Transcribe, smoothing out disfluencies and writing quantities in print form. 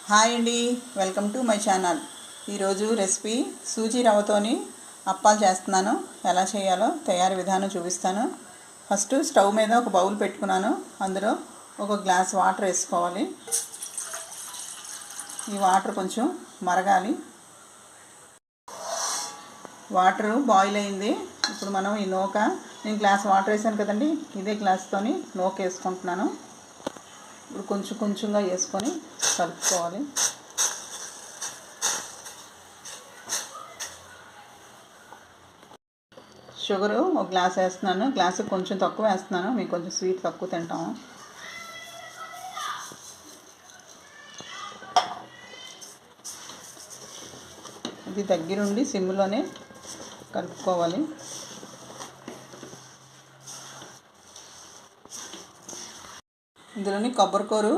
Hi అండి, welcome to my channel. ఈరోజు recipe suji రవ్వతోని అప్పాలు చేస్తున్నాను. ఎలా చేయాలో తయారీ విధానం చూపిస్తాను. ఫస్ట్ స్టవ్ మీద ఒక బౌల్ పెట్టుకున్నాను. అందులో ఒక గ్లాస్ వాటర్ వేసుకోవాలి. ఈ వాటర్ కొంచెం మరగాలి. వాటర్ బాయిల్ అయింది. ఇప్పుడు మనం ఈ నూక, నేను గ్లాస్ వాటర్ వేసాను కదండి, ఇదే గ్లాస్తోని నూక వేసుకుంటున్నాను. ఇప్పుడు కొంచెం కొంచెంగా వేసుకొని కలుపుకోవాలి. షుగరు ఒక గ్లాస్ వేస్తున్నాను. గ్లాసు కొంచెం తక్కువ వేస్తున్నాను, మీకు కొంచెం స్వీట్ తక్కువ తింటాము. ఇది దగ్గరుండి సిమ్లోనే కలుపుకోవాలి. ఇందులోని కొబ్బరికూరు